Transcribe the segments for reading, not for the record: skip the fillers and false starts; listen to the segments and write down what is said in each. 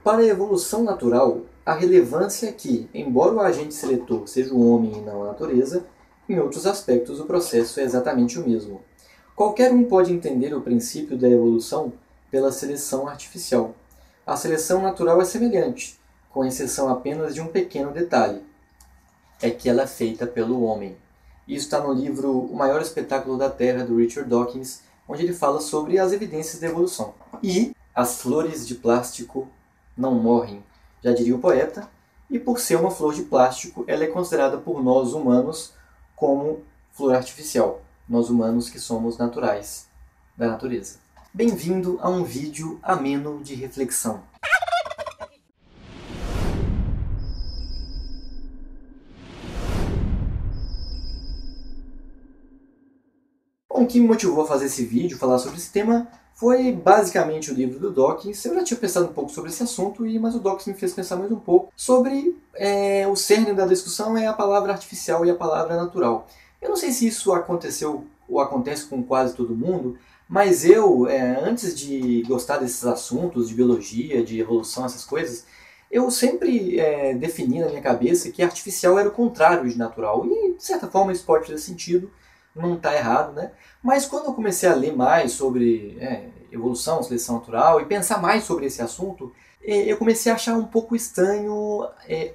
Para a evolução natural, a relevância é que, embora o agente seletor seja o homem e não a natureza, em outros aspectos o processo é exatamente o mesmo. Qualquer um pode entender o princípio da evolução pela seleção artificial. A seleção natural é semelhante, com exceção apenas de um pequeno detalhe. É que ela é feita pelo homem. Isso está no livro O Maior Espetáculo da Terra, do Richard Dawkins, onde ele fala sobre as evidências da evolução. E as flores de plástico não morrem, já diria o poeta, e por ser uma flor de plástico, ela é considerada por nós humanos como flor artificial. Nós humanos que somos naturais da natureza. Bem-vindo a um vídeo ameno de reflexão. Bom, o que me motivou a fazer esse vídeo, falar sobre esse tema, foi basicamente o livro do Dawkins. Eu já tinha pensado um pouco sobre esse assunto, mas o Dawkins me fez pensar mais um pouco sobre o cerne da discussão é a palavra artificial e a palavra natural. Eu não sei se isso aconteceu ou acontece com quase todo mundo, mas eu, antes de gostar desses assuntos de biologia, de evolução, essas coisas, eu sempre defini na minha cabeça que artificial era o contrário de natural. E, de certa forma, isso pode fazer sentido, não está errado, né? Mas quando eu comecei a ler mais sobre evolução, seleção natural e pensar mais sobre esse assunto, eu comecei a achar um pouco estranho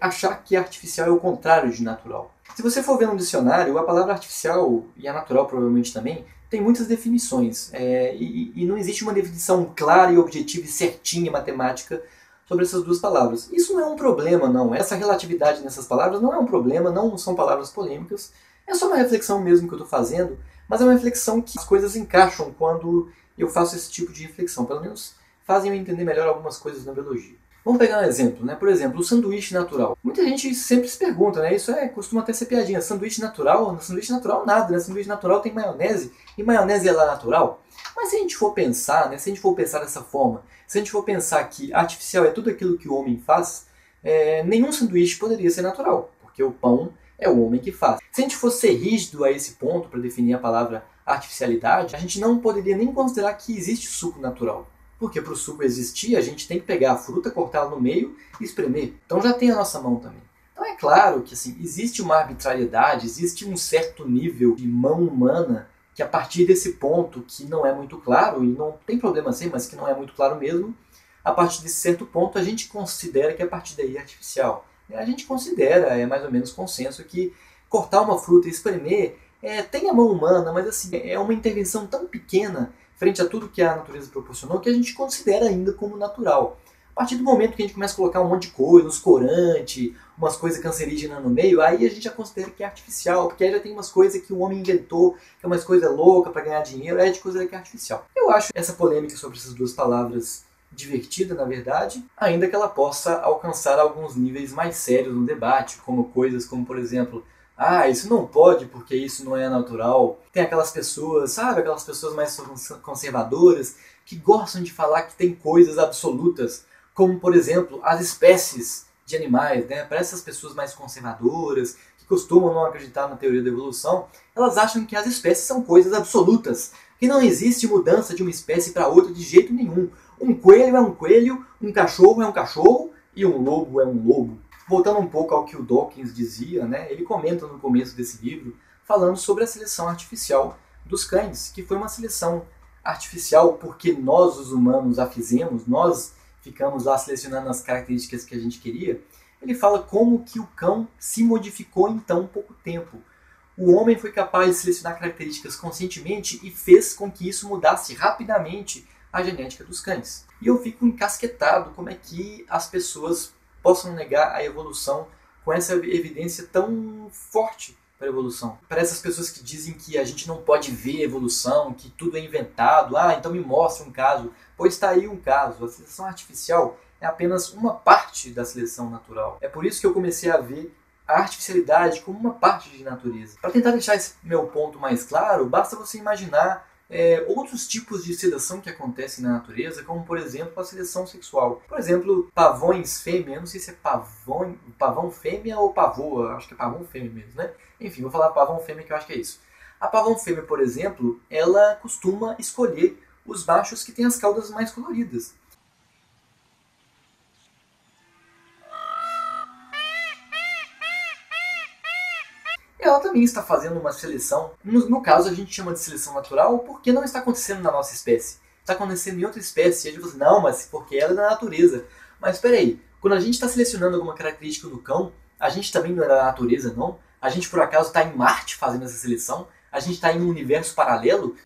achar que artificial é o contrário de natural. Se você for ver no dicionário, a palavra artificial, e a natural provavelmente também, tem muitas definições. E não existe uma definição clara e objetiva e certinha matemática sobre essas duas palavras. Isso não é um problema, não. Essa relatividade nessas palavras não é um problema, não são palavras polêmicas. É só uma reflexão mesmo que eu estou fazendo, mas é uma reflexão que as coisas encaixam quando eu faço esse tipo de reflexão. Pelo menos fazem eu entender melhor algumas coisas na biologia. Vamos pegar um exemplo, né? Por exemplo, o sanduíche natural. Muita gente sempre se pergunta, né? Isso costuma até ser piadinha. Sanduíche natural? Sanduíche natural nada, né? Sanduíche natural tem maionese, e maionese é lá natural. Mas se a gente for pensar, né? Se a gente for pensar dessa forma, se a gente for pensar que artificial é tudo aquilo que o homem faz, nenhum sanduíche poderia ser natural, porque o pão é o homem que faz. Se a gente fosse ser rígido a esse ponto para definir a palavra artificialidade, a gente não poderia nem considerar que existe suco natural. Porque para o suco existir, a gente tem que pegar a fruta, cortá-la no meio e espremer. Então já tem a nossa mão também. Então é claro que assim, existe uma arbitrariedade, existe um certo nível de mão humana que a partir desse ponto, que não é muito claro, e não tem problema assim, mas que não é muito claro mesmo, a partir desse certo ponto a gente considera que a partir daí é artificial. A gente considera, é mais ou menos consenso, que cortar uma fruta e espremer tem a mão humana, mas assim, é uma intervenção tão pequena frente a tudo que a natureza proporcionou que a gente considera ainda como natural. A partir do momento que a gente começa a colocar um monte de coisa, uns corantes, umas coisas cancerígenas no meio, aí a gente já considera que é artificial, porque aí já tem umas coisas que o homem inventou, que é umas coisas loucas para ganhar dinheiro, aí a gente considera que é artificial. Eu acho essa polêmica sobre essas duas palavras divertida, na verdade, ainda que ela possa alcançar alguns níveis mais sérios no debate, como coisas como, por exemplo, isso não pode porque isso não é natural. Tem aquelas pessoas, sabe, aquelas pessoas mais conservadoras que gostam de falar que tem coisas absolutas, como, por exemplo, as espécies de animais, né? Para essas pessoas mais conservadoras, que costumam não acreditar na teoria da evolução, elas acham que as espécies são coisas absolutas, que não existe mudança de uma espécie para outra de jeito nenhum. Um coelho é um coelho, um cachorro é um cachorro e um lobo é um lobo. Voltando um pouco ao que o Dawkins dizia, né, ele comenta no começo desse livro, falando sobre a seleção artificial dos cães, que foi uma seleção artificial porque nós, os humanos, a fizemos, nós ficamos lá selecionando as características que a gente queria. Ele fala como que o cão se modificou em tão pouco tempo. O homem foi capaz de selecionar características conscientemente e fez com que isso mudasse rapidamente a genética dos cães. E eu fico encasquetado como é que as pessoas possam negar a evolução com essa evidência tão forte para a evolução. Para essas pessoas que dizem que a gente não pode ver a evolução, que tudo é inventado, então me mostra um caso. Pois está aí um caso. A seleção artificial é apenas uma parte da seleção natural. É por isso que eu comecei a ver a artificialidade como uma parte de natureza. Para tentar deixar esse meu ponto mais claro, basta você imaginar outros tipos de seleção que acontecem na natureza, como por exemplo a seleção sexual. Por exemplo, pavões fêmea, não sei se é pavão fêmea ou pavô, acho que é pavão fêmea mesmo, né? Enfim, vou falar pavão fêmea que eu acho que é isso. A pavão fêmea, por exemplo, ela costuma escolher os machos que têm as caudas mais coloridas. Ela também está fazendo uma seleção. No caso, a gente chama de seleção natural porque não está acontecendo na nossa espécie. Está acontecendo em outra espécie. E a gente fala assim, não, mas porque ela é da natureza. Mas espera aí, quando a gente está selecionando alguma característica do cão, a gente também não é da natureza, não? A gente, por acaso, está em Marte fazendo essa seleção? A gente está em um universo paralelo?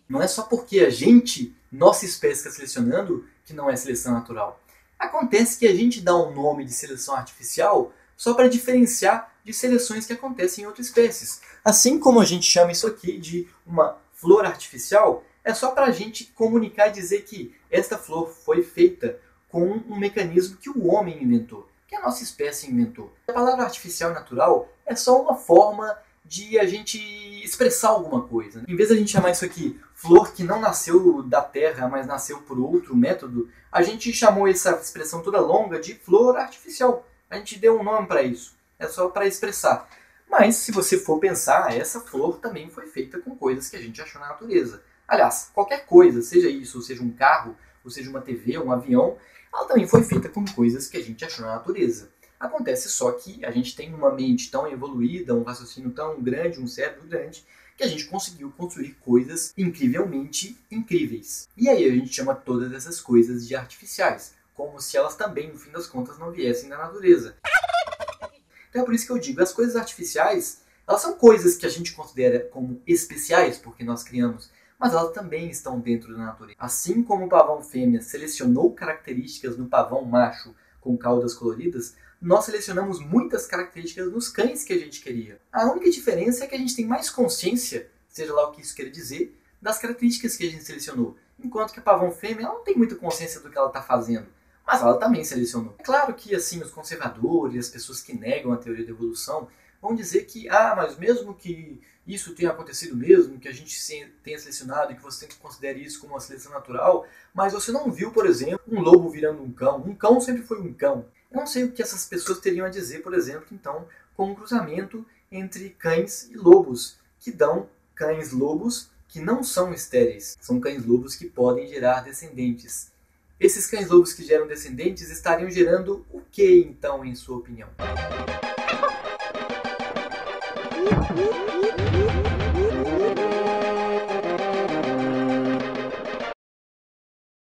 Não é só porque a gente, nossa espécie, está selecionando que não é seleção natural. Acontece que a gente dá um nome de seleção artificial só para diferenciar de seleções que acontecem em outras espécies. Assim como a gente chama isso aqui de uma flor artificial, é só para a gente comunicar e dizer que esta flor foi feita com um mecanismo que o homem inventou, que a nossa espécie inventou. A palavra artificial e natural é só uma forma de a gente expressar alguma coisa. Em vez de a gente chamar isso aqui flor que não nasceu da terra, mas nasceu por outro método, a gente chamou essa expressão toda longa de flor artificial. A gente deu um nome para isso. É só para expressar. Mas, se você for pensar, essa flor também foi feita com coisas que a gente achou na natureza. Aliás, qualquer coisa, seja isso, ou seja um carro, ou seja uma TV, um avião, ela também foi feita com coisas que a gente achou na natureza. Acontece só que a gente tem uma mente tão evoluída, um raciocínio tão grande, um cérebro grande, que a gente conseguiu construir coisas incrivelmente incríveis. E aí a gente chama todas essas coisas de artificiais, como se elas também, no fim das contas, não viessem da natureza. Então é por isso que eu digo, as coisas artificiais, elas são coisas que a gente considera como especiais, porque nós criamos, mas elas também estão dentro da natureza. Assim como o pavão fêmea selecionou características no pavão macho com caudas coloridas, nós selecionamos muitas características nos cães que a gente queria. A única diferença é que a gente tem mais consciência, seja lá o que isso quer dizer, das características que a gente selecionou. Enquanto que a pavão fêmea ela não tem muita consciência do que ela está fazendo. Mas ela também selecionou. É claro que assim os conservadores, as pessoas que negam a teoria da evolução, vão dizer que, mas mesmo que isso tenha acontecido mesmo, que a gente tenha selecionado e que você considere isso como uma seleção natural, mas você não viu, por exemplo, um lobo virando um cão. Um cão sempre foi um cão. Eu não sei o que essas pessoas teriam a dizer, por exemplo, então, com um cruzamento entre cães e lobos, que dão cães-lobos que não são estéreis. São cães-lobos que podem gerar descendentes. Esses cães-lobos que geram descendentes estariam gerando o que, então, em sua opinião?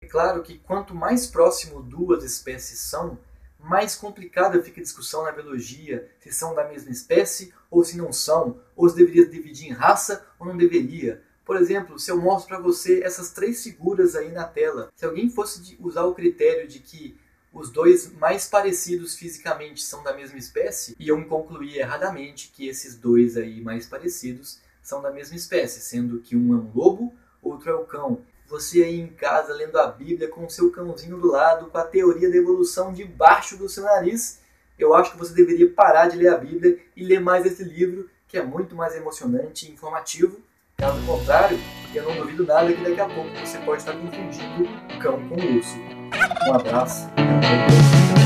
É claro que quanto mais próximo duas espécies são, mais complicada fica a discussão na biologia se são da mesma espécie ou se não são, ou se deveria dividir em raça ou não deveria. Por exemplo, se eu mostro para você essas três figuras aí na tela, se alguém fosse usar o critério de que os dois mais parecidos fisicamente são da mesma espécie, iam concluir erradamente que esses dois aí mais parecidos são da mesma espécie, sendo que um é um lobo, outro é o cão. Você aí em casa lendo a Bíblia com o seu cãozinho do lado, com a teoria da evolução debaixo do seu nariz, eu acho que você deveria parar de ler a Bíblia e ler mais esse livro, que é muito mais emocionante e informativo. Caso contrário, eu não duvido nada que daqui a pouco você pode estar confundindo o cão com o urso. Um abraço e até a próxima.